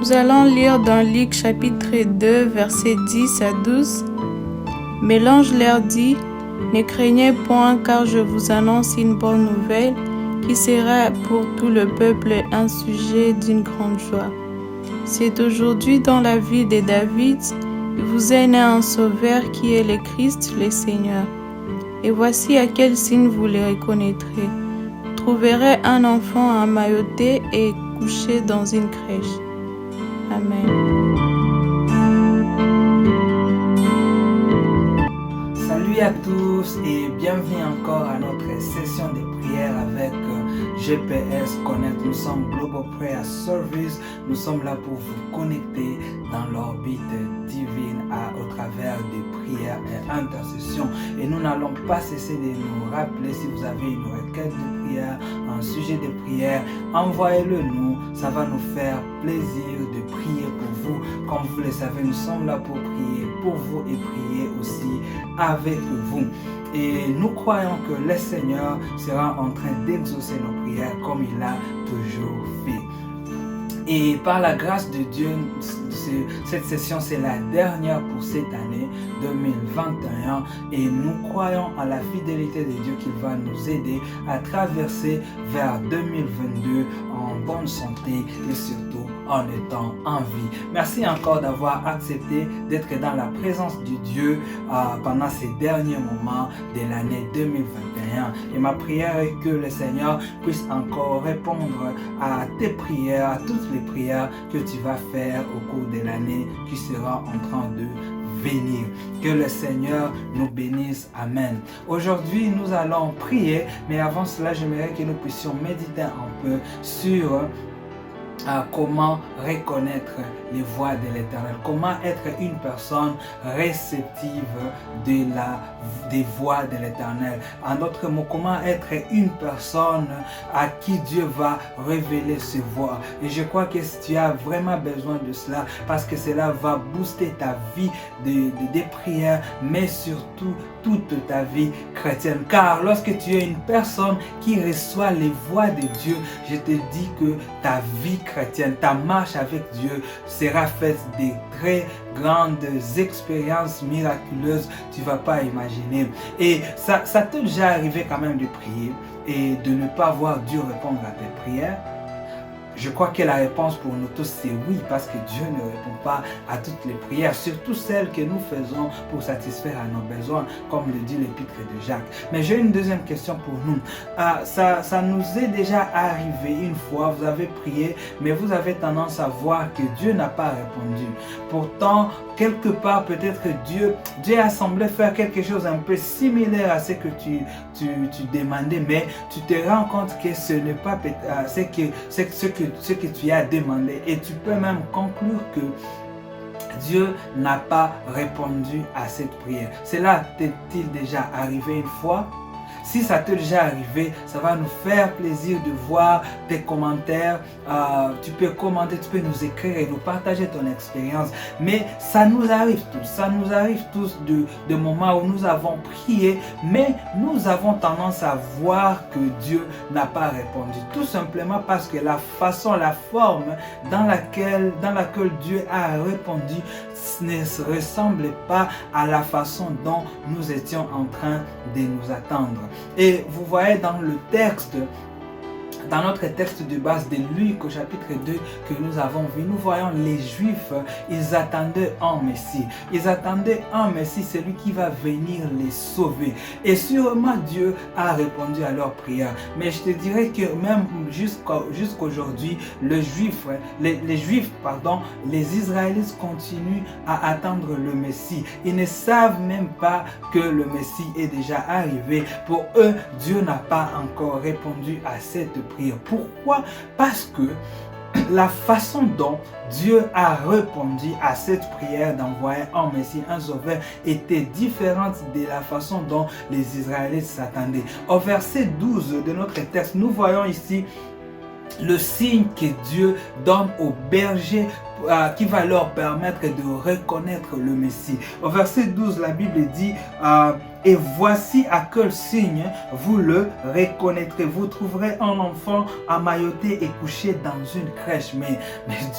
Nous allons lire dans Luc chapitre 2, versets 10 à 12. Mais l'ange leur dit, « Ne craignez point, car je vous annonce une bonne nouvelle, qui sera pour tout le peuple un sujet d'une grande joie. C'est aujourd'hui dans la ville de David, il vous est né un sauveur qui est le Christ, le Seigneur. Et voici à quel signe vous le reconnaîtrez. Vous trouverez un enfant emmailloté et couché dans une crèche. » Amen. Salut à tous et bienvenue encore à notre session de prière avec GPS Connect. Nous sommes Global Prayer Service. Nous sommes là pour vous connecter dans l'orbite divine au travers des prières et intercessions. Et nous n'allons pas cesser de nous rappeler, si vous avez une requête de prière, un sujet de prière, envoyez-le nous. Ça va nous faire plaisir de prier pour vous. Comme vous le savez, nous sommes là pour prier pour vous et prier aussi avec vous. Et nous croyons que le Seigneur sera en train d'exaucer nos prières comme il a toujours fait. Et par la grâce de Dieu, cette session c'est la dernière pour cette année 2021 et nous croyons à la fidélité de Dieu qu'il va nous aider à traverser vers 2022 en bonne santé et surtout en étant en vie. Merci encore d'avoir accepté d'être dans la présence de Dieu pendant ces derniers moments de l'année 2021. Et ma prière est que le Seigneur puisse encore répondre à tes prières, à toutes les prières que tu vas faire au cours de l'année qui sera en train de venir. Que le Seigneur nous bénisse. Amen. Aujourd'hui, nous allons prier, mais avant cela, j'aimerais que nous puissions méditer un peu sur comment reconnaître les voix de l'Éternel, comment être une personne réceptive des voix de l'Éternel. En d'autres mots, comment être une personne à qui Dieu va révéler ses voix. Et je crois que tu as vraiment besoin de cela parce que cela va booster ta vie de prière, mais surtout toute ta vie chrétienne. Car lorsque tu es une personne qui reçoit les voix de Dieu, je te dis que ta vie chrétienne, ta marche avec Dieu sera faite de très grandes expériences miraculeuses, tu ne vas pas imaginer. Et ça t'est déjà arrivé quand même de prier et de ne pas voir Dieu répondre à tes prières? Je crois que la réponse pour nous tous c'est oui, parce que Dieu ne répond pas à toutes les prières, surtout celles que nous faisons pour satisfaire à nos besoins, comme le dit l'épître de Jacques. Mais j'ai une deuxième question pour nous. Ça nous est déjà arrivé une fois, vous avez prié, mais vous avez tendance à voir que Dieu n'a pas répondu. Pourtant, quelque part, peut-être Dieu a semblé faire quelque chose un peu similaire à ce que tu demandais, mais tu te rends compte que ce n'est pas ce que tu as demandé, et tu peux même conclure que Dieu n'a pas répondu à cette prière. Cela t'est-il déjà arrivé une fois? Si ça t'est déjà arrivé, ça va nous faire plaisir de voir tes commentaires. Tu peux commenter, tu peux nous écrire et nous partager ton expérience. Mais ça nous arrive tous de moments où nous avons prié, mais nous avons tendance à voir que Dieu n'a pas répondu. Tout simplement parce que la forme dans laquelle Dieu a répondu ne ressemble pas à la façon dont nous étions en train de nous attendre. Et vous voyez dans le texte, dans notre texte de base de Luc au chapitre 2 que nous avons vu, nous voyons les Juifs, ils attendaient un Messie. Ils attendaient un Messie, celui qui va venir les sauver. Et sûrement Dieu a répondu à leur prière. Mais je te dirais que même jusqu'aujourd'hui, les Israélites continuent à attendre le Messie. Ils ne savent même pas que le Messie est déjà arrivé. Pour eux, Dieu n'a pas encore répondu à cette prière. Pourquoi? Parce que la façon dont Dieu a répondu à cette prière d'envoyer un Messie, un sauveur, était différente de la façon dont les Israélites s'attendaient. Au verset 12 de notre texte, nous voyons ici le signe que Dieu donne aux bergers qui va leur permettre de reconnaître le Messie. Au verset 12, la Bible dit et voici à quel signe vous le reconnaîtrez. Vous trouverez un enfant emmailloté et couché dans une crèche. Mais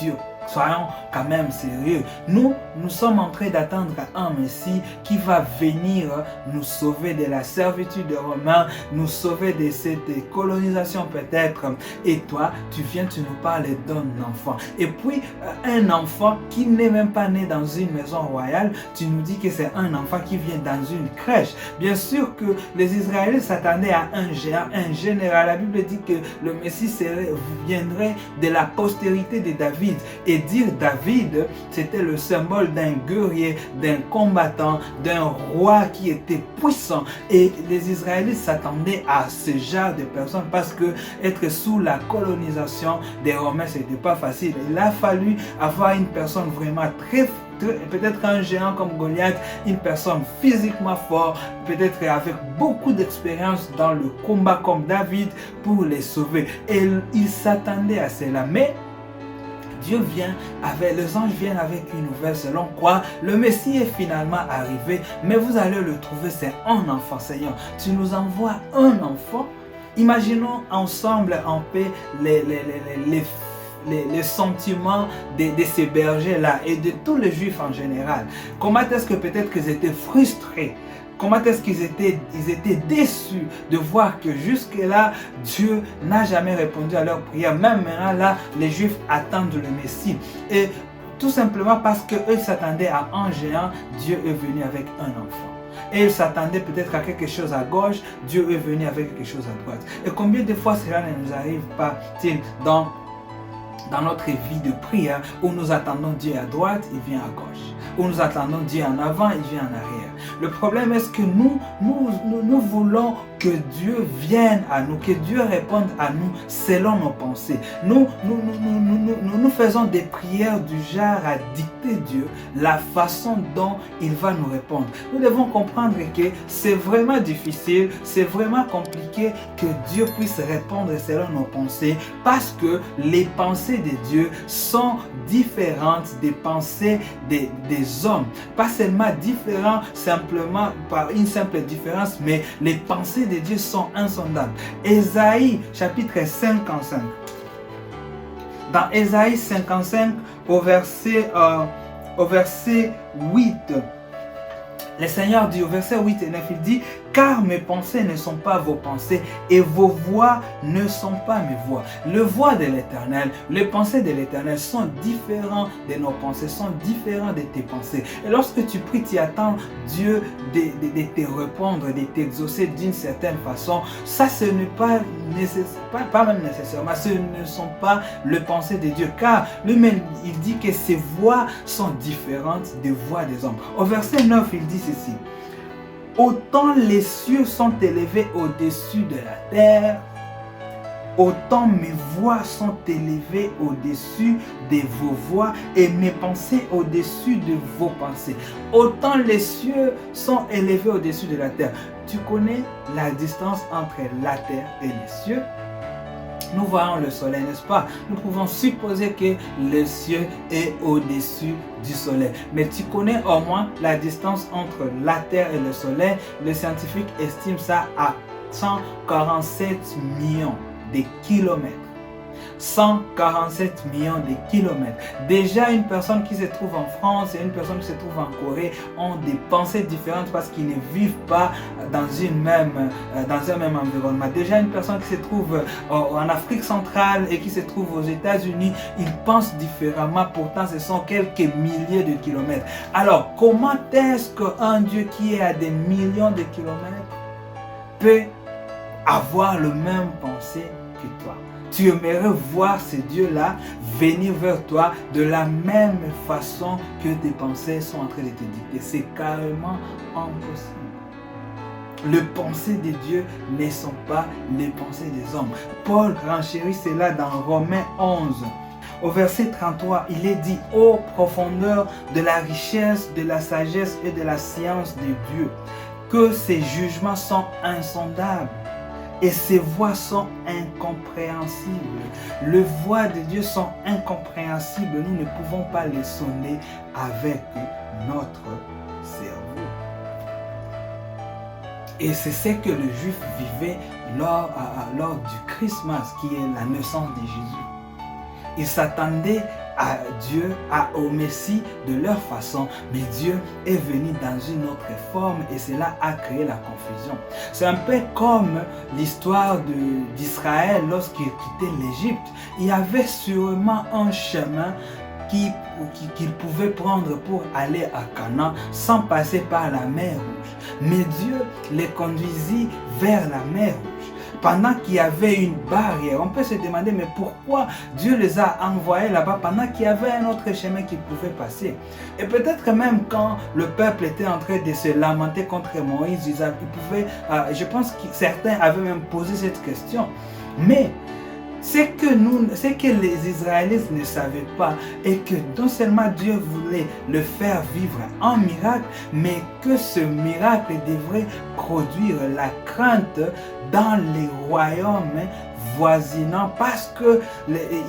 Dieu, Soyons quand même sérieux. Nous sommes en train d'attendre un Messie qui va venir nous sauver de la servitude des Romains, nous sauver de cette colonisation peut-être. Et toi, tu nous parles d'un enfant. Et puis, un enfant qui n'est même pas né dans une maison royale, tu nous dis que c'est un enfant qui vient dans une crèche. Bien sûr que les Israélites s'attendaient à un géant, un général. La Bible dit que le Messie viendrait de la postérité de David. Et dire David, c'était le symbole d'un guerrier, d'un combattant, d'un roi qui était puissant. Et les Israélites s'attendaient à ce genre de personnes parce que être sous la colonisation des Romains, ce n'était pas facile. Il a fallu avoir une personne vraiment très peut-être un géant comme Goliath, une personne physiquement forte, peut-être avec beaucoup d'expérience dans le combat comme David pour les sauver. Et il s'attendait à cela. Mais Dieu les anges viennent avec une nouvelle selon quoi le Messie est finalement arrivé, mais vous allez le trouver, c'est un enfant. Seigneur, tu nous envoies un enfant. Imaginons ensemble en paix les sentiments de ces bergers-là et de tous les Juifs en général. Comment est-ce que peut-être qu'ils étaient frustrés? Comment est-ce qu'ils étaient déçus de voir que jusque-là, Dieu n'a jamais répondu à leurs prières. Même maintenant, là, les Juifs attendent le Messie. Et tout simplement parce qu'eux s'attendaient à un géant, Dieu est venu avec un enfant. Et ils s'attendaient peut-être à quelque chose à gauche, Dieu est venu avec quelque chose à droite. Et combien de fois cela ne nous arrive pas-t-il dans notre vie de prière où nous attendons Dieu à droite, il vient à gauche. Où nous attendons Dieu en avant, il vient en arrière. Le problème est que nous voulons que Dieu vienne à nous, que Dieu réponde à nous selon nos pensées. Nous faisons des prières du genre à dicter Dieu la façon dont il va nous répondre. Nous devons comprendre que c'est vraiment difficile, c'est vraiment compliqué que Dieu puisse répondre selon nos pensées parce que les pensées de Dieu sont différentes des pensées des hommes. Pas seulement différentes simplement par une simple différence, mais les pensées de Dieu sont insondables. Ésaïe chapitre 55. Dans Ésaïe 55 au verset 8, le Seigneur dit au verset 8 et 9, il dit « Car mes pensées ne sont pas vos pensées et vos voix ne sont pas mes voix. » Les voix de l'Éternel, les pensées de l'Éternel sont différentes de nos pensées, sont différentes de tes pensées. Et lorsque tu pries, tu attends Dieu de te répondre, de t'exaucer d'une certaine façon. Ça, ce n'est pas nécessaire, pas même nécessairement, ce ne sont pas les pensées de Dieu. Car lui-même, il dit que ses voix sont différentes des voix des hommes. Au verset 9, il dit ceci. Autant les cieux sont élevés au-dessus de la terre, autant mes voix sont élevées au-dessus de vos voix et mes pensées au-dessus de vos pensées. Autant les cieux sont élevés au-dessus de la terre. Tu connais la distance entre la terre et les cieux? Nous voyons le soleil, n'est-ce pas? Nous pouvons supposer que le ciel est au-dessus du soleil. Mais tu connais au moins la distance entre la terre et le soleil. Les scientifiques estiment ça à 147 millions de kilomètres. 147 millions de kilomètres. Déjà, une personne qui se trouve en France et une personne qui se trouve en Corée ont des pensées différentes parce qu'ils ne vivent pas dans un même environnement. Déjà, une personne qui se trouve en Afrique centrale et qui se trouve aux États-Unis, ils pensent différemment. Pourtant, ce sont quelques milliers de kilomètres. Alors, comment est-ce qu'un Dieu qui est à des millions de kilomètres peut avoir le même pensée que toi? Tu aimerais voir ce Dieu-là venir vers toi de la même façon que tes pensées sont en train de te dicter. C'est carrément impossible. Les pensées de Dieu ne sont pas les pensées des hommes. Paul renchérit cela dans Romains 11. Au verset 33, il est dit « Ô profondeur de la richesse, de la sagesse et de la science de Dieu, que ses jugements sont insondables. » Et ses voix sont incompréhensibles. Les voix de Dieu sont incompréhensibles. Nous ne pouvons pas les sonner avec notre cerveau. Et c'est ce que le juif vivait lors du Christmas, qui est la naissance de Jésus. Il s'attendait à Dieu, au Messie de leur façon, mais Dieu est venu dans une autre forme et cela a créé la confusion. C'est un peu comme l'histoire d'Israël lorsqu'il quittait l'Égypte. Il y avait sûrement un chemin qu'ils pouvaient prendre pour aller à Canaan sans passer par la mer Rouge. Mais Dieu les conduisit vers la mer Rouge. Pendant qu'il y avait une barrière, on peut se demander, mais pourquoi Dieu les a envoyés là-bas pendant qu'il y avait un autre chemin qu'ils pouvaient passer? Et peut-être même quand le peuple était en train de se lamenter contre Moïse, je pense que certains avaient même posé cette question. Mais ce que les Israélites ne savaient pas est que non seulement Dieu voulait le faire vivre en miracle, mais que ce miracle devrait produire la crainte dans les royaumes voisinants parce que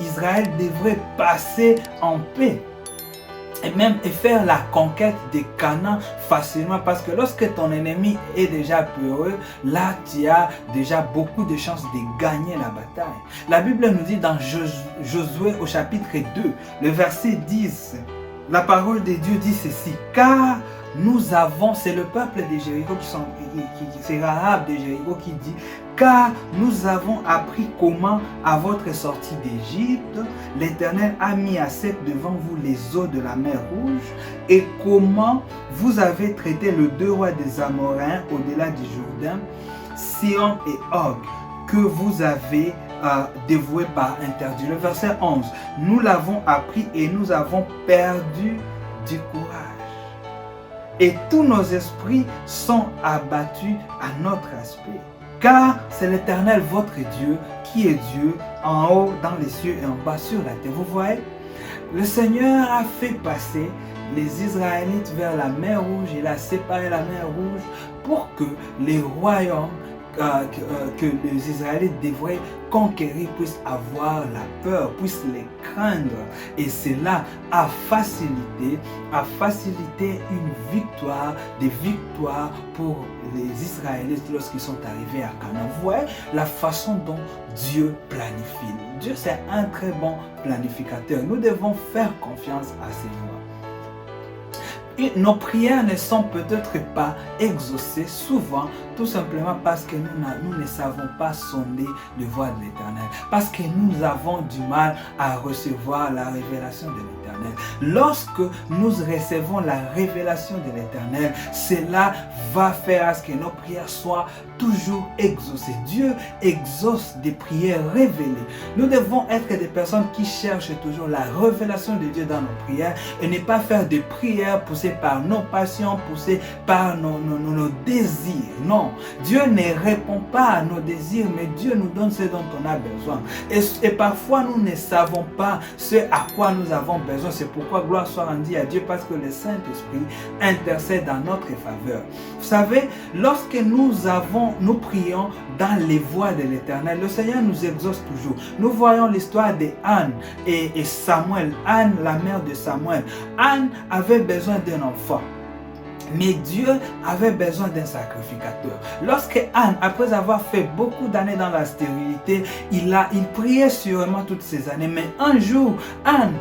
Israël devrait passer en paix. Et faire la conquête de Canaan facilement, parce que lorsque ton ennemi est déjà peureux, là tu as déjà beaucoup de chances de gagner la bataille. La Bible nous dit dans Josué au chapitre 2, le verset 10, la parole de Dieu dit ceci: car nous avons, c'est le peuple de Jéricho c'est Rahab de Jéricho qui dit: car nous avons appris comment, à votre sortie d'Égypte, l'Éternel a mis à sec devant vous les eaux de la mer Rouge, et comment vous avez traité les deux rois des Amoréens au-delà du Jourdain, Sihon et Og, que vous avez dévoués par interdit. Le verset 11, nous l'avons appris et nous avons perdu du courage. Et tous nos esprits sont abattus à notre aspect. Car c'est l'Éternel votre Dieu qui est Dieu en haut dans les cieux et en bas sur la terre. Vous voyez, le Seigneur a fait passer les Israélites vers la mer Rouge. Il a séparé la mer Rouge pour que les royaumes que les Israélites devraient conquérir puissent avoir la peur, puissent les craindre. Et cela a facilité une victoire, des victoires pour les Israélites lorsqu'ils sont arrivés à Canaan. Vous voyez la façon dont Dieu planifie. Dieu, c'est un très bon planificateur. Nous devons faire confiance à ses voies. Et nos prières ne sont peut-être pas exaucées souvent, tout simplement parce que nous ne savons pas sonder les voies de l'Éternel, parce que nous avons du mal à recevoir la révélation de l'Éternel. Lorsque nous recevons la révélation de l'Éternel, cela va faire à ce que nos prières soient toujours exaucées. Dieu exauce des prières révélées. Nous devons être des personnes qui cherchent toujours la révélation de Dieu dans nos prières et ne pas faire des prières poussées par nos passions, poussées par nos désirs. Non, Dieu ne répond pas à nos désirs, mais Dieu nous donne ce dont on a besoin. Et parfois, nous ne savons pas ce à quoi nous avons besoin. C'est pourquoi gloire soit rendue à Dieu, parce que le Saint-Esprit intercède en notre faveur. Vous savez, lorsque nous prions dans les voies de l'Éternel, le Seigneur nous exauce toujours. Nous voyons l'histoire d'Anne et Samuel. Anne, la mère de Samuel. Anne avait besoin d'un enfant. Mais Dieu avait besoin d'un sacrificateur. Lorsque Anne, après avoir fait beaucoup d'années dans la stérilité, il priait sûrement toutes ces années. Mais un jour, Anne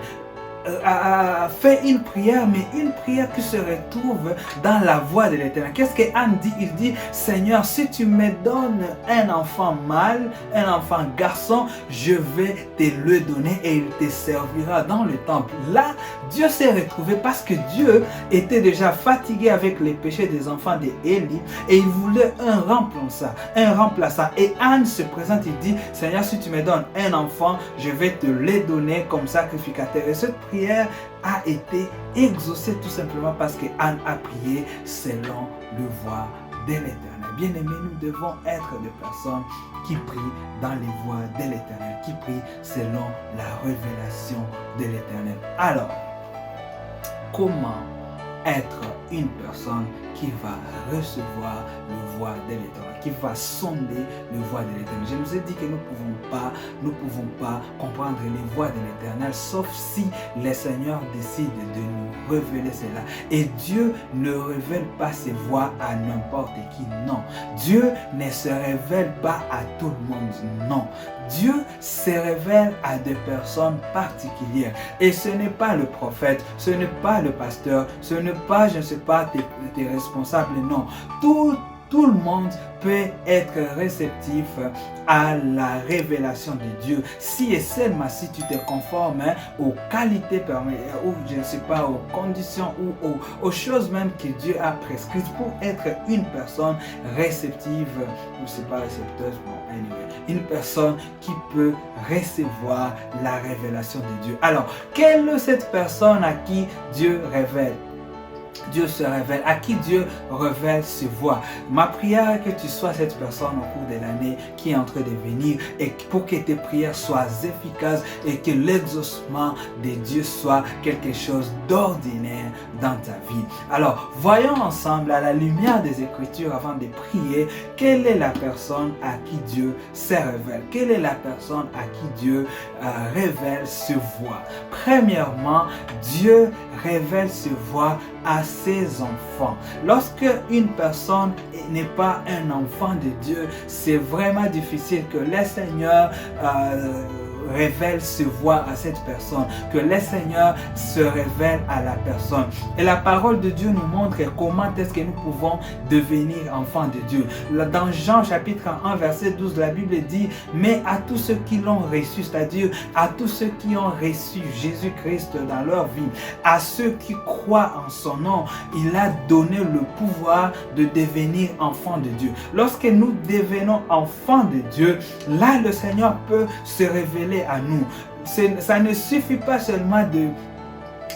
a fait une prière, mais une prière qui se retrouve dans la voie de l'Éternel. Qu'est-ce que Anne dit? Il dit: Seigneur, si tu me donnes un enfant mâle, un enfant garçon, je vais te le donner et il te servira dans le temple. Là, Dieu s'est retrouvé parce que Dieu était déjà fatigué avec les péchés des enfants d'Élie et il voulait un remplaçant. Et Anne se présente, il dit: Seigneur, si tu me donnes un enfant, je vais te le donner comme sacrificateur. Et cette prière a été exaucée tout simplement parce que Anne a prié selon le voie de l'Éternel. Bien-aimés, nous devons être des personnes qui prient dans les voies de l'Éternel, qui prient selon la révélation de l'Éternel. Alors, comment être une personne qui va recevoir le voix de l'Éternel, qui va sonder le voix de l'Éternel. Je nous ai dit que nous ne pouvons pas comprendre les voix de l'Éternel, sauf si le Seigneur décide de nous révéler cela. Et Dieu ne révèle pas ses voix à n'importe qui, non. Dieu ne se révèle pas à tout le monde, non. Dieu se révèle à des personnes particulières. Et ce n'est pas le prophète, ce n'est pas le pasteur, ce n'est pas, je ne sais pas, tes responsables, non. Tout le monde peut être réceptif à la révélation de Dieu. Si et seulement si tu te conformes aux qualités, ou je ne sais pas, aux conditions ou aux choses même que Dieu a prescrites pour être une personne réceptive, je ne sais pas, récepteuse, bon, anyway, une personne qui peut recevoir la révélation de Dieu. Alors, quelle est cette personne à qui Dieu révèle? Dieu se révèle, à qui Dieu révèle ses voix. Ma prière est que tu sois cette personne au cours de l'année qui est en train de venir et pour que tes prières soient efficaces et que l'exaucement de Dieu soit quelque chose d'ordinaire dans ta vie. Alors, voyons ensemble à la lumière des Écritures avant de prier, quelle est la personne à qui Dieu se révèle? Quelle est la personne à qui Dieu révèle ses voix? Premièrement, Dieu révèle ses voix à ses enfants. Lorsque une personne n'est pas un enfant de Dieu, c'est vraiment difficile que le Seigneur révèle ses voix à cette personne, que le Seigneur se révèle à la personne. Et la parole de Dieu nous montre comment est-ce que nous pouvons devenir enfants de Dieu. Dans Jean chapitre 1 verset 12, la Bible dit: mais à tous ceux qui l'ont reçu, c'est-à-dire à tous ceux qui ont reçu Jésus-Christ dans leur vie, à ceux qui croient en son nom, il a donné le pouvoir de devenir enfants de Dieu. Lorsque nous devenons enfants de Dieu, là le Seigneur peut se révéler à nous. Ça ne suffit pas seulement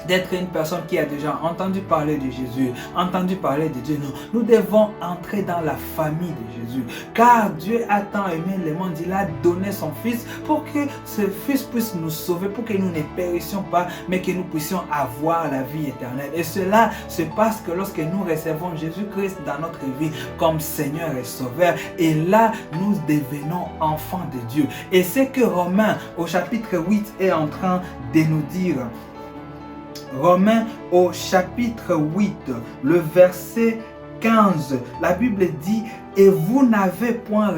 d'être une personne qui a déjà entendu parler de Jésus, entendu parler de Dieu. Non, nous devons entrer dans la famille de Jésus. Car Dieu a tant aimé le monde, il a donné son Fils pour que ce Fils puisse nous sauver, pour que nous ne périssions pas, mais que nous puissions avoir la vie éternelle. Et cela se passe que lorsque nous recevons Jésus-Christ dans notre vie comme Seigneur et Sauveur. Et là, nous devenons enfants de Dieu. Et c'est que Romains au chapitre 8 est en train de nous dire. Romains au chapitre 8, le verset 15, la Bible dit: et vous n'avez point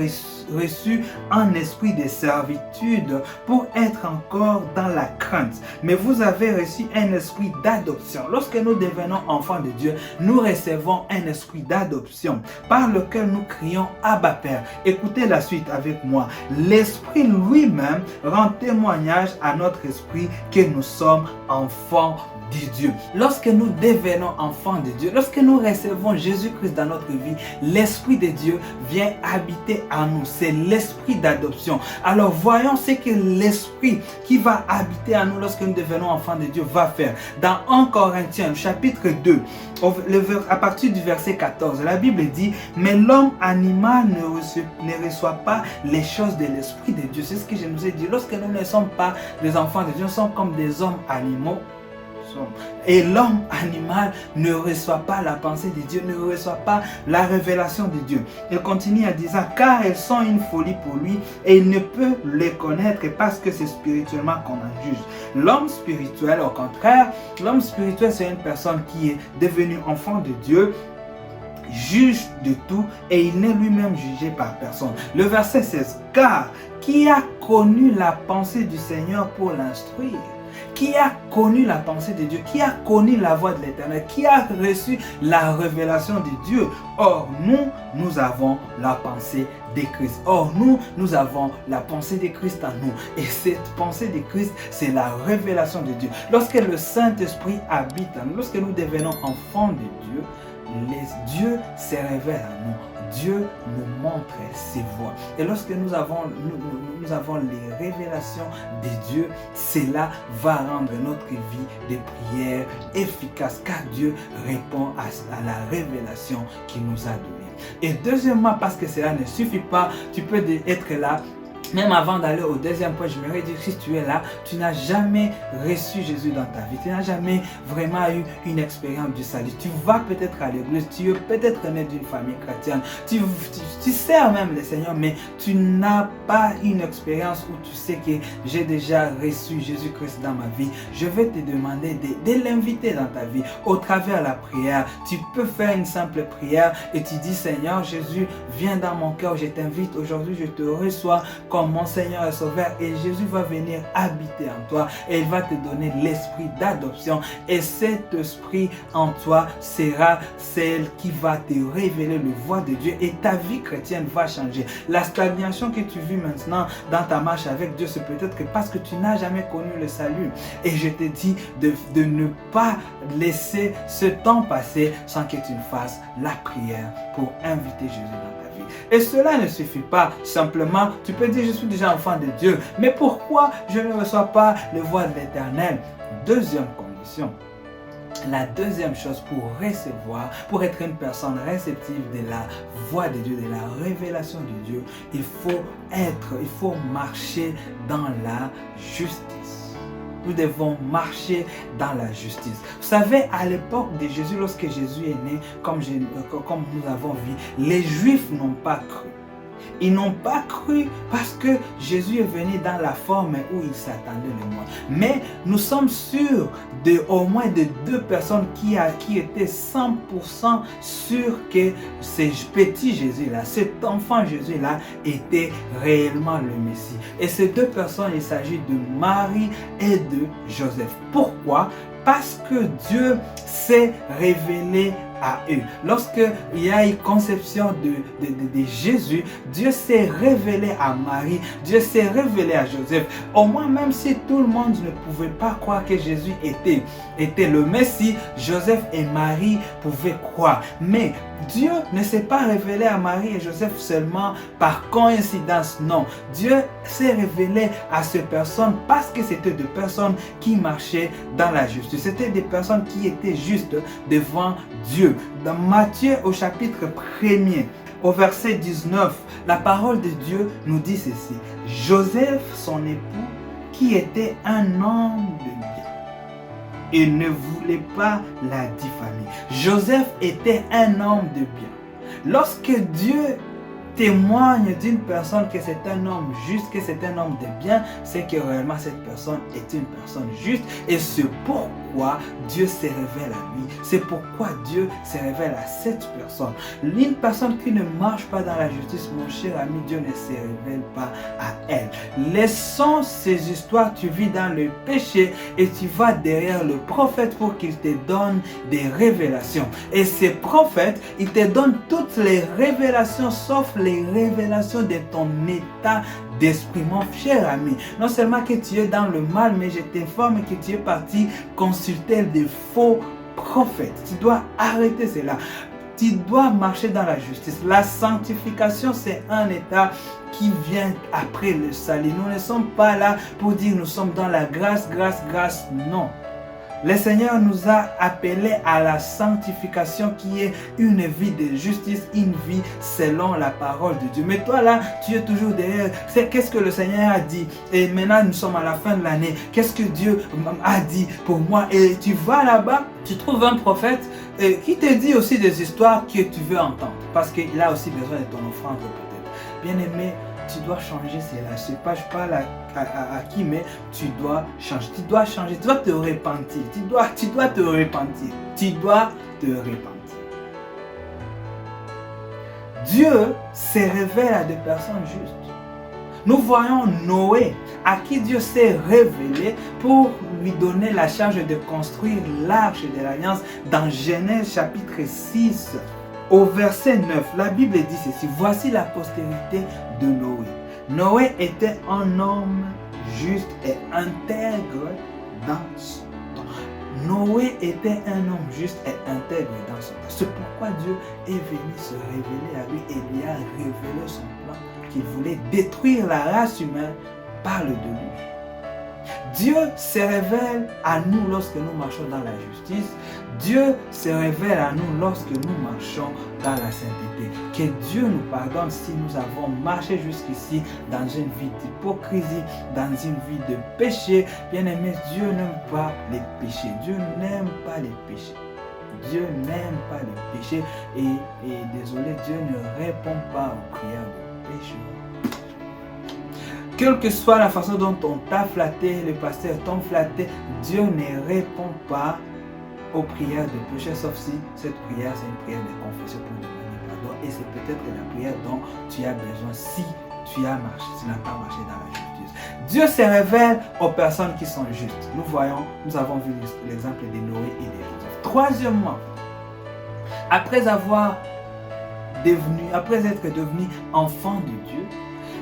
reçu un esprit de servitude pour être encore dans la crainte, mais vous avez reçu un esprit d'adoption. Lorsque nous devenons enfants de Dieu, nous recevons un esprit d'adoption par lequel nous crions Abba Père. Écoutez la suite avec moi. L'esprit lui-même rend témoignage à notre esprit que nous sommes enfants de Dieu. Lorsque nous devenons enfants de Dieu, lorsque nous recevons Jésus-Christ dans notre vie, l'Esprit de Dieu vient habiter en nous. C'est l'Esprit d'adoption. Alors voyons ce que l'Esprit qui va habiter en nous lorsque nous devenons enfants de Dieu va faire. Dans 1 Corinthiens chapitre 2, à partir du verset 14, la Bible dit: mais l'homme animal ne reçoit pas les choses de l'Esprit de Dieu. C'est ce que je nous ai dit. Lorsque nous ne sommes pas des enfants de Dieu, nous sommes comme des hommes animaux. Et l'homme animal ne reçoit pas la pensée de Dieu, ne reçoit pas la révélation de Dieu. Il continue en disant: car elles sont une folie pour lui et il ne peut les connaître parce que c'est spirituellement qu'on en juge. L'homme spirituel, au contraire, l'homme spirituel, c'est une personne qui est devenue enfant de Dieu, juge de tout et il n'est lui-même jugé par personne. Le verset 16: car qui a connu la pensée du Seigneur pour l'instruire? Qui a connu la pensée de Dieu? Qui a connu la voix de l'Éternel? Qui a reçu la révélation de Dieu? Or, nous avons la pensée de Christ. Or, nous avons la pensée de Christ en nous. Et cette pensée de Christ, c'est la révélation de Dieu. Lorsque le Saint-Esprit habite en nous, lorsque nous devenons enfants de Dieu, Dieu se révèle à nous. Dieu nous montre ses voies. Et lorsque nous avons les révélations de Dieu, cela va rendre notre vie de prière efficace, car Dieu répond à la révélation qu'il nous a donnée. Et deuxièmement, parce que cela ne suffit pas, tu peux être là Même avant d'aller au deuxième point, j'aimerais dire, si tu es là, tu n'as jamais reçu Jésus dans ta vie, tu n'as jamais vraiment eu une expérience du salut. Tu vas peut-être à l'église, tu es peut-être né d'une famille chrétienne, tu sers même le Seigneur, mais tu n'as pas une expérience où tu sais que j'ai déjà reçu Jésus-Christ dans ma vie. Je vais te demander de l'inviter dans ta vie au travers de la prière. Tu peux faire une simple prière et tu dis, Seigneur Jésus, viens dans mon cœur, je t'invite aujourd'hui, je te reçois comme mon Seigneur et Sauveur, et Jésus va venir habiter en toi et il va te donner l'esprit d'adoption, et cet esprit en toi sera celle qui va te révéler le voie de Dieu, et ta vie chrétienne va changer. La stagnation que tu vis maintenant dans ta marche avec Dieu, c'est peut-être que parce que tu n'as jamais connu le salut, et je te dis de ne pas laisser ce temps passer sans que tu fasses la prière pour inviter Jésus dans ta vie. Et cela ne suffit pas. Simplement, tu peux dire, je suis déjà enfant de Dieu, mais pourquoi je ne reçois pas le voie de l'Éternel? Deuxième condition. La deuxième chose pour recevoir, pour être une personne réceptive de la voix de Dieu, de la révélation de Dieu, il faut marcher dans la justice. Nous devons marcher dans la justice. Vous savez, à l'époque de Jésus, lorsque Jésus est né, comme nous avons vu, les Juifs n'ont pas cru. Ils n'ont pas cru parce que Jésus est venu dans la forme où ils s'attendaient le moins. Mais nous sommes sûrs au moins de 2 personnes qui étaient 100% sûrs que ce petit Jésus-là, cet enfant Jésus-là était réellement le Messie. Et ces 2 personnes, il s'agit de Marie et de Joseph. Pourquoi? Parce que Dieu s'est révélé à eux. Lorsqu'il y a une conception de Jésus, Dieu s'est révélé à Marie, Dieu s'est révélé à Joseph. Au moins, même si tout le monde ne pouvait pas croire que Jésus était le Messie, Joseph et Marie pouvaient croire. Mais Dieu ne s'est pas révélé à Marie et Joseph seulement par coïncidence, non. Dieu s'est révélé à ces personnes parce que c'était des personnes qui marchaient dans la justice. C'était des personnes qui étaient justes devant Dieu. Dans Matthieu au chapitre 1er, au verset 19, la parole de Dieu nous dit ceci. Joseph, son époux, qui était un homme de bien, il ne voulait pas la diffamer. Joseph était un homme de bien. Lorsque Dieu témoigne d'une personne que c'est un homme juste, que c'est un homme de bien, c'est que réellement cette personne est une personne juste, et c'est pourquoi Dieu se révèle à lui. C'est pourquoi Dieu se révèle à cette personne. Une personne qui ne marche pas dans la justice, mon cher ami, Dieu ne se révèle pas à elle. Laissons ces histoires, tu vis dans le péché et tu vas derrière le prophète pour qu'il te donne des révélations. Et ces prophètes, ils te donnent toutes les révélations sauf les révélations de ton état d'esprit. Mon cher ami, non seulement que tu es dans le mal, mais je t'informe que tu es parti consulter des faux prophètes. Tu dois arrêter cela. Tu dois marcher dans la justice. La sanctification, c'est un état qui vient après le salut. Nous ne sommes pas là pour dire nous sommes dans la grâce, non. Le Seigneur nous a appelés à la sanctification qui est une vie de justice, une vie selon la parole de Dieu. Mais toi là, tu es toujours derrière. Qu'est-ce que le Seigneur a dit? Et maintenant nous sommes à la fin de l'année. Qu'est-ce que Dieu a dit pour moi? Et tu vas là-bas, tu trouves un prophète qui te dit aussi des histoires que tu veux entendre. Parce qu'il a aussi besoin de ton offrande peut-être. Bien aimé, tu dois changer cela. Je ne sais pas, je parle à qui, mais tu dois changer. Tu dois changer. Tu dois te repentir. Tu dois te repentir. Tu dois te repentir. Dieu se révèle à des personnes justes. Nous voyons Noé, à qui Dieu s'est révélé pour lui donner la charge de construire l'arche de l'alliance dans Genèse chapitre 6. Au verset 9, la Bible dit ceci. Voici la postérité de Noé. Noé était un homme juste et intègre dans son temps. Noé était un homme juste et intègre dans son temps. C'est pourquoi Dieu est venu se révéler à lui et lui a révélé son plan qu'il voulait détruire la race humaine par le déluge. Dieu se révèle à nous lorsque nous marchons dans la justice. Dieu se révèle à nous lorsque nous marchons dans la sainteté. Que Dieu nous pardonne si nous avons marché jusqu'ici dans une vie d'hypocrisie, dans une vie de péché. Bien-aimé, Dieu n'aime pas les péchés. Dieu n'aime pas les péchés. Dieu n'aime pas les péchés. Et désolé, Dieu ne répond pas aux prières de pécheurs. Quelle que soit la façon dont on t'a flatté, le pasteur t'a flatté, Dieu ne répond pas aux prières de péché, sauf si cette prière, c'est une prière de confession pour demander pardon. Et c'est peut-être la prière dont tu as besoin si tu n'as pas marché dans la justice. Dieu se révèle aux personnes qui sont justes. Nous avons vu l'exemple de Noé et de Joseph. Troisièmement, après être devenu enfant de Dieu,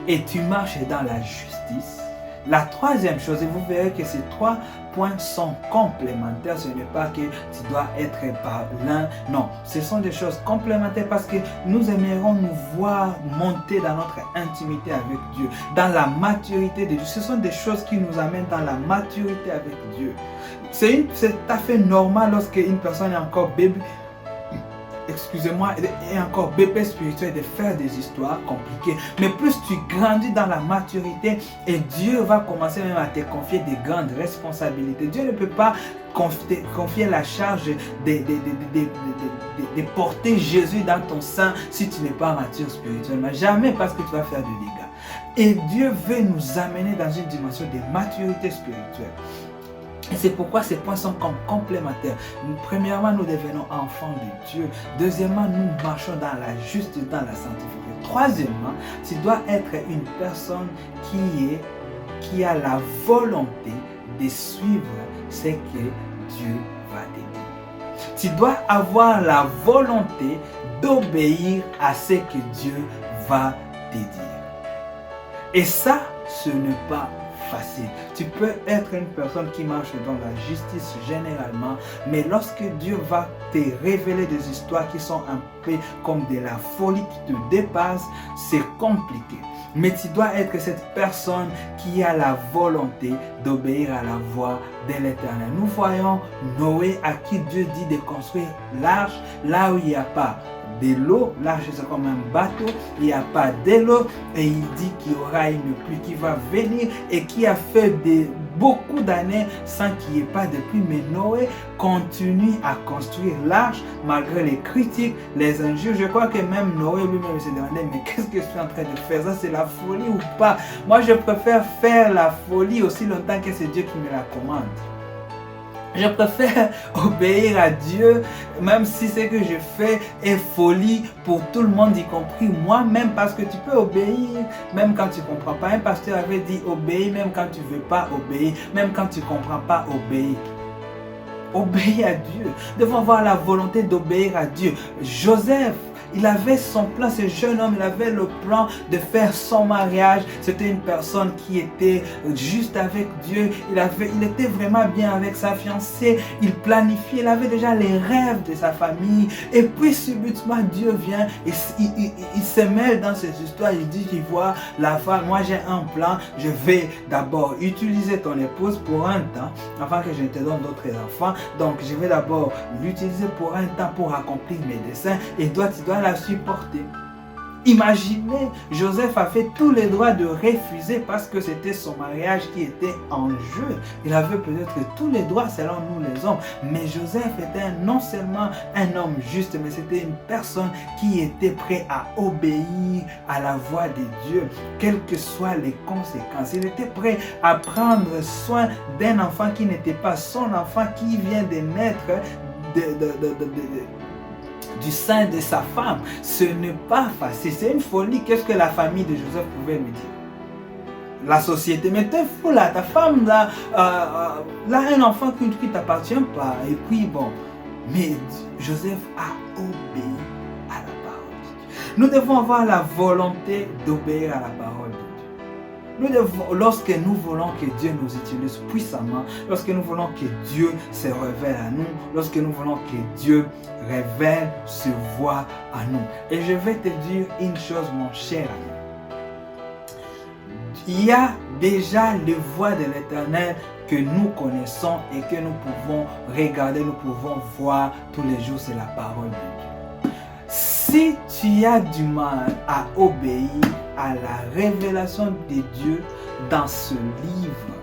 et tu marches dans la justice, la troisième chose, et vous verrez que ces trois points sont complémentaires, ce n'est pas que tu dois être par l'un, non, ce sont des choses complémentaires parce que nous aimerions nous voir monter dans notre intimité avec Dieu, dans la maturité de Dieu. Ce sont des choses qui nous amènent dans la maturité avec Dieu. C'est tout à fait normal lorsque une personne est encore bébé, est encore bébé spirituel de faire des histoires compliquées. Mais plus tu grandis dans la maturité et Dieu va commencer même à te confier des grandes responsabilités. Dieu ne peut pas confier la charge de porter Jésus dans ton sein si tu n'es pas mature spirituellement. Jamais, parce que tu vas faire des dégâts. Et Dieu veut nous amener dans une dimension de maturité spirituelle. Et c'est pourquoi ces points sont complémentaires. Premièrement, nous devenons enfants de Dieu. Deuxièmement, nous marchons dans la justice, dans la sanctification. Troisièmement, tu dois être une personne qui a la volonté de suivre ce que Dieu va te dire. Tu dois avoir la volonté d'obéir à ce que Dieu va te dire. Et ça, ce n'est pas facile. Tu peux être une personne qui marche dans la justice généralement, mais lorsque Dieu va te révéler des histoires qui sont un peu comme de la folie qui te dépasse, c'est compliqué. Mais tu dois être cette personne qui a la volonté d'obéir à la voix de l'Éternel. Nous voyons Noé à qui Dieu dit de construire l'arche là où il n'y a pas de l'eau. L'arche c'est comme un bateau, il n'y a pas de l'eau et il dit qu'il y aura une pluie qui va venir et qui a fait beaucoup d'années sans qu'il n'y ait pas de pluie. Mais Noé continue à construire l'arche malgré les critiques, les injures. Je crois que même Noé lui-même se demandait mais qu'est-ce que je suis en train de faire? Ça c'est la folie ou pas? Moi je préfère faire la folie aussi longtemps que c'est Dieu qui me la commande. Je préfère obéir à Dieu, même si ce que je fais est folie pour tout le monde, y compris moi-même, parce que tu peux obéir même quand tu ne comprends pas. Un pasteur avait dit obéir même quand tu ne veux pas obéir, même quand tu ne comprends pas obéir. Obéir à Dieu. Nous devons avoir la volonté d'obéir à Dieu. Joseph, il avait son plan, ce jeune homme, il avait le plan de faire son mariage. C'était une personne qui était juste avec Dieu. Il était vraiment bien avec sa fiancée. Il planifiait, il avait déjà les rêves de sa famille. Et puis subitement, Dieu vient et il se mêle dans ces histoires. Il dit qu'il voit la femme. Moi, j'ai un plan. Je vais d'abord utiliser ton épouse pour un temps, avant que je ne te donne d'autres enfants. Donc, je vais d'abord l'utiliser pour un temps pour accomplir mes desseins. Et toi, tu dois la supporter. Imaginez, Joseph a fait tous les droits de refuser parce que c'était son mariage qui était en jeu. Il avait peut-être tous les droits selon nous les hommes, mais Joseph était non seulement un homme juste, mais c'était une personne qui était prêt à obéir à la voix de Dieu, quelles que soient les conséquences. Il était prêt à prendre soin d'un enfant qui n'était pas son enfant, qui vient de naître du sein de sa femme. Ce n'est pas facile, c'est une folie. Qu'est-ce que la famille de Joseph pouvait lui dire? La société, mais t'es fou là, ta femme là, là un enfant qui ne t'appartient pas. Et puis bon, mais Joseph a obéi à la parole de Dieu. Nous devons avoir la volonté d'obéir à la parole de Dieu. Lorsque nous voulons que Dieu nous utilise puissamment, lorsque nous voulons que Dieu se révèle à nous, lorsque nous voulons que Dieu révèle, se voit à nous. Et je vais te dire une chose, mon cher ami. Il y a déjà les voies de l'Éternel que nous connaissons et que nous pouvons regarder, nous pouvons voir tous les jours, c'est la parole de Dieu. Si tu as du mal à obéir à la révélation de Dieu dans ce livre,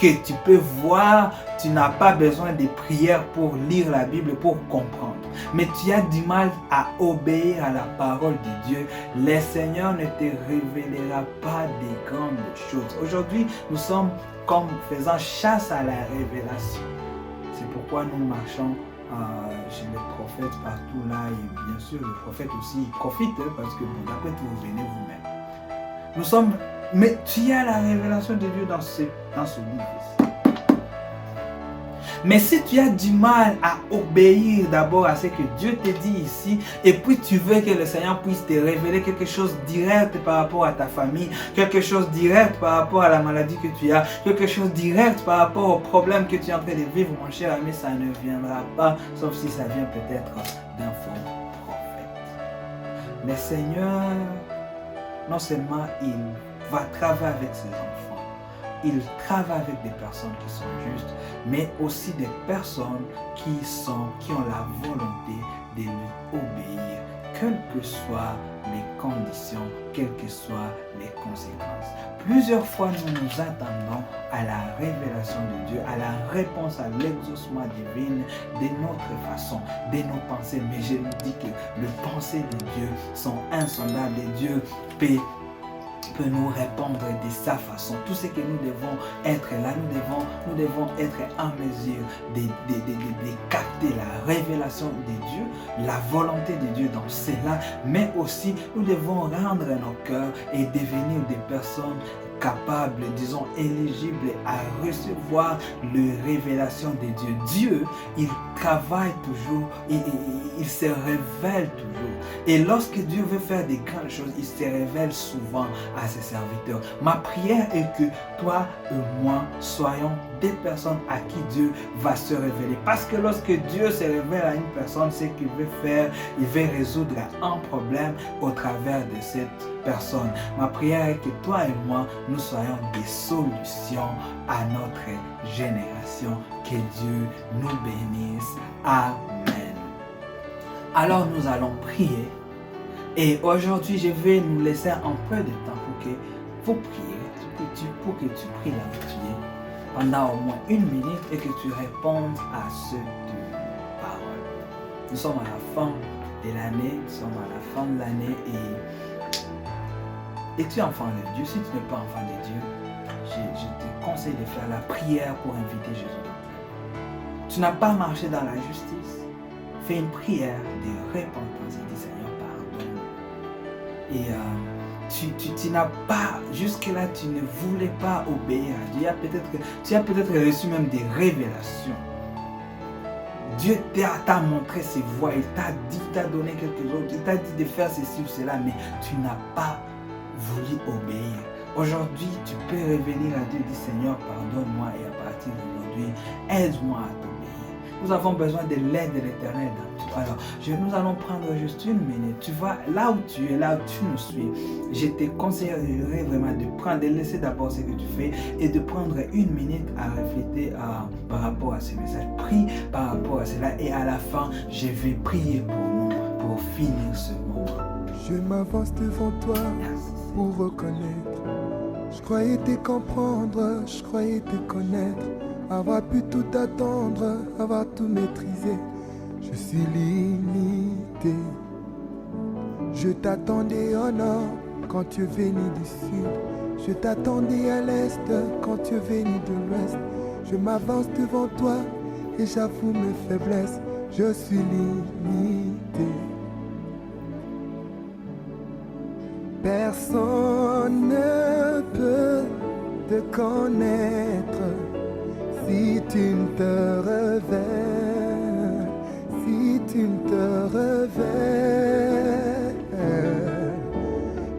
que tu peux voir, tu n'as pas besoin de prières pour lire la Bible, pour comprendre. Mais tu as du mal à obéir à la parole de Dieu, le Seigneur ne te révélera pas des grandes choses. Aujourd'hui, nous sommes comme faisant chasse à la révélation. C'est pourquoi nous marchons chez les prophètes partout là. Et bien sûr, les prophètes aussi ils profitent parce que bon, après tout, vous venez vous-même. Nous sommes... Mais tu as la révélation de Dieu dans ce livre. Mais si tu as du mal à obéir d'abord à ce que Dieu te dit ici, et puis tu veux que le Seigneur puisse te révéler quelque chose direct par rapport à ta famille, quelque chose direct par rapport à la maladie que tu as, quelque chose direct par rapport au problème que tu es en train de vivre, mon cher ami, ça ne viendra pas, sauf si ça vient peut-être d'un faux prophète. Le Seigneur, non seulement il va travailler avec ses enfants, il travaille avec des personnes qui sont justes, mais aussi des personnes qui ont la volonté de lui obéir, quelles que soient les conditions, quelles que soient les conséquences. Plusieurs fois, nous nous attendons à la révélation de Dieu, à la réponse à l'exaucement divin de notre façon, de nos pensées. Mais je vous dis que les pensées de Dieu sont insondables et Dieu peut nous répondre de sa façon. Tout ce que nous devons être là, nous devons être en mesure de capter la révélation de Dieu, la volonté de Dieu dans cela, mais aussi nous devons rendre nos cœurs et devenir des personnes capables, disons, éligibles à recevoir les révélations de Dieu. Dieu, il travaille toujours, il se révèle toujours. Et lorsque Dieu veut faire des grandes choses, il se révèle souvent à ses serviteurs. Ma prière est que toi et moi soyons des personnes à qui Dieu va se révéler. Parce que lorsque Dieu se révèle à une personne, ce qu'il veut faire, il veut résoudre un problème au travers de cette personne. Ma prière est que toi et moi, nous soyons des solutions à notre génération. Que Dieu nous bénisse. Amen. Alors nous allons prier. Et aujourd'hui, je vais nous laisser un peu de temps pour que vous priez, pour que tu pries là où tu es pendant au moins 1 minute et que tu répondes à ce parole. Nous sommes à la fin de l'année, et tu es enfant de Dieu. Si tu n'es pas enfant de Dieu, je te conseille de faire la prière pour inviter Jésus dans ta vie. Tu n'as pas marché dans la justice, fais une prière de repentance et dis Seigneur, pardonne. Et tu n'as pas, jusque-là, tu ne voulais pas obéir à Dieu. Tu as peut-être reçu même des révélations. Dieu t'a montré ses voies, il t'a dit, il t'a donné quelque chose, il t'a dit de faire ceci ou cela, mais tu n'as pas voulu obéir. Aujourd'hui, tu peux revenir à Dieu et dire Seigneur, pardonne-moi et à partir d'aujourd'hui, aide-moi à t'obéir. Nous avons besoin de l'aide de l'Éternel dans tout. Alors, nous allons prendre juste 1 minute. Tu vois, là où tu es, là où tu nous suis, je te conseillerais vraiment de laisser d'abord ce que tu fais et de prendre 1 minute à réfléchir par rapport à ce message. Prie par rapport à cela et à la fin, je vais prier pour nous, pour finir ce moment. Je m'avance devant toi pour reconnaître. Je croyais te comprendre, je croyais te connaître. Avoir pu tout attendre, avoir tout maîtrisé. Je suis limité. Je t'attendais au nord quand tu es venu du sud. Je t'attendais à l'est quand tu es venu de l'ouest. Je m'avance devant toi et j'avoue mes faiblesses. Je suis limité. Personne ne peut te connaître si tu ne te révèles, si tu ne te révèles.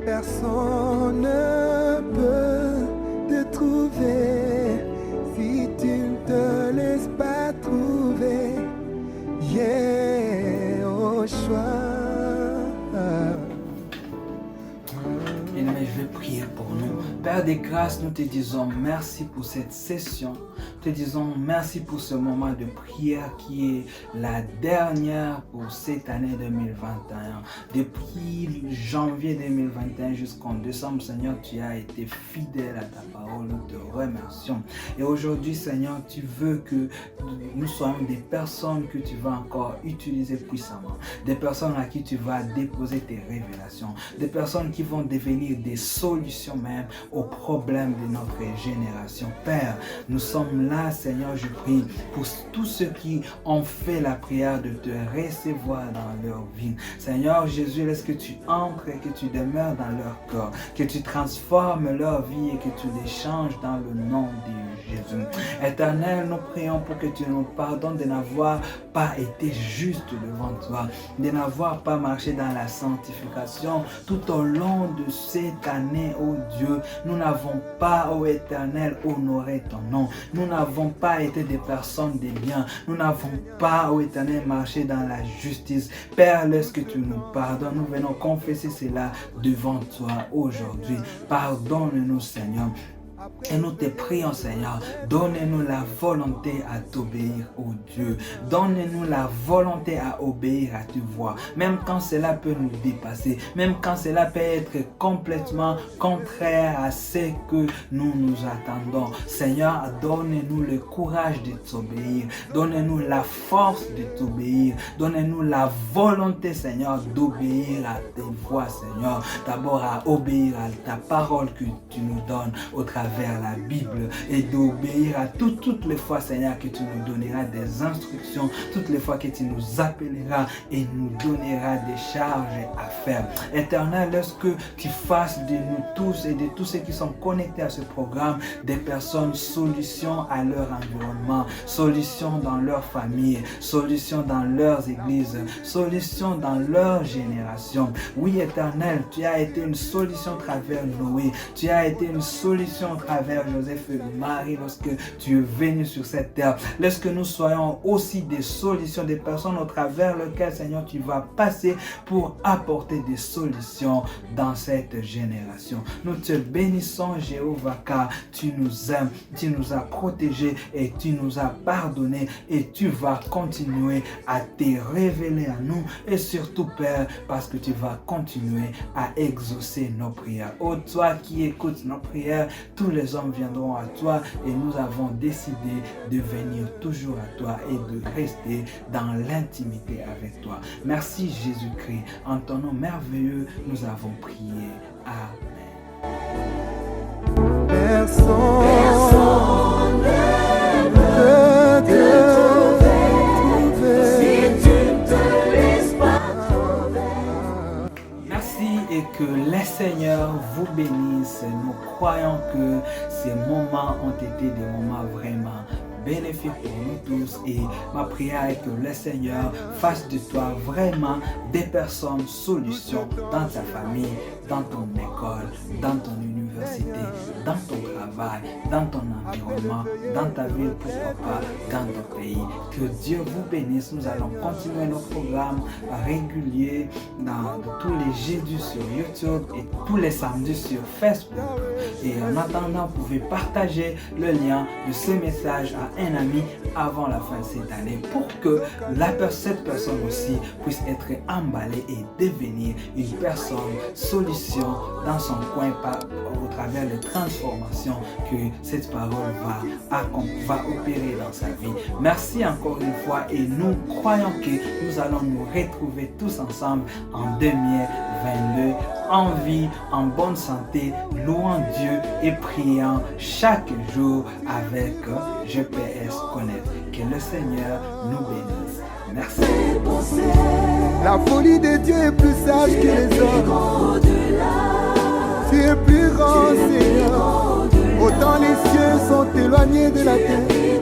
Personne ne peut te trouver si tu ne te laisses pas trouver. Yeah, au choix. Bien-aimé, je vais prier pour nous. Père Père des grâces, nous te disons merci pour cette session. Nous te disons merci pour ce moment de prière qui est la dernière pour cette année 2021. Depuis janvier 2021 jusqu'en décembre, Seigneur, tu as été fidèle à ta parole. Nous te remercions. Et aujourd'hui, Seigneur, tu veux que nous soyons des personnes que tu vas encore utiliser puissamment. Des personnes à qui tu vas déposer tes révélations. Des personnes qui vont devenir des solutions même aux problèmes de notre génération. Père, nous sommes là, Seigneur, je prie pour tous ceux qui ont fait la prière de te recevoir dans leur vie. Seigneur Jésus, laisse que tu entres et que tu demeures dans leur corps, que tu transformes leur vie et que tu les changes dans le nom de Jésus. Éternel, nous prions pour que tu nous pardonnes de n'avoir pas été juste devant toi, de n'avoir pas marché dans la sanctification tout au long de cette année, oh Dieu. Nous n'avons pas, oh Éternel, honoré ton nom. Nous n'avons pas été des personnes de bien. Nous n'avons pas, oh Éternel, marché dans la justice. Père, laisse que tu nous pardonnes. Nous venons confesser cela devant toi aujourd'hui. Pardonne-nous, Seigneur. Et nous te prions, Seigneur, donne-nous la volonté à t'obéir, ô Dieu. Donne-nous la volonté à obéir à ta voix, même quand cela peut nous dépasser, même quand cela peut être complètement contraire à ce que nous nous attendons. Seigneur, donne-nous le courage de t'obéir. Donne-nous la force de t'obéir. Donne-nous la volonté, Seigneur, d'obéir à tes voix, Seigneur. D'abord à obéir à ta parole que tu nous donnes au travers la Bible et d'obéir à toutes les fois, Seigneur, que tu nous donneras des instructions, toutes les fois que tu nous appelleras et nous donneras des charges à faire. Éternel, laisse que tu fasses de nous tous et de tous ceux qui sont connectés à ce programme des personnes solutions à leur environnement, solutions dans leur famille, solutions dans leurs églises, solutions dans leur génération. Oui, Éternel, tu as été une solution à travers Noé, tu as été une solution à travers Joseph et Marie lorsque tu es venu sur cette terre. Laisse que nous soyons aussi des solutions, des personnes au travers lesquelles, Seigneur, tu vas passer pour apporter des solutions dans cette génération. Nous te bénissons, Jéhovah, car tu nous aimes, tu nous as protégés et tu nous as pardonnés et tu vas continuer à te révéler à nous et surtout, Père, parce que tu vas continuer à exaucer nos prières. Ô toi qui écoutes nos prières, tous les hommes viendront à toi et nous avons décidé de venir toujours à toi et de rester dans l'intimité avec toi. Merci Jésus-Christ. En ton nom merveilleux, nous avons prié. Amen. Personne ne te trouver si tu ne te laisses pas trouver. Merci et que les Seigneur vous bénisse. Nous croyons que ces moments ont été des moments vraiment bénéfique pour nous tous et ma prière est que le Seigneur fasse de toi vraiment des personnes solutions dans ta famille, dans ton école, dans ton université, dans ton travail, dans ton environnement, dans ta ville, pourquoi pas, dans ton pays. Que Dieu vous bénisse. Nous allons continuer nos programmes réguliers dans tous les jeudis sur YouTube et tous les samedis sur Facebook. Et en attendant, vous pouvez partager le lien de ce message à un ami avant la fin de cette année pour que cette personne aussi puisse être emballée et devenir une personne solution dans son coin au travers des transformations que cette parole va opérer dans sa vie. Merci encore une fois et nous croyons que nous allons nous retrouver tous ensemble en 2022 en vie, en bonne santé, louant Dieu et priant chaque jour avec GPS Connect. Que le Seigneur nous bénisse. Merci. La folie de Dieu est plus sage que les hommes. Tu es plus grand, Seigneur. Autant les cieux sont éloignés de la terre.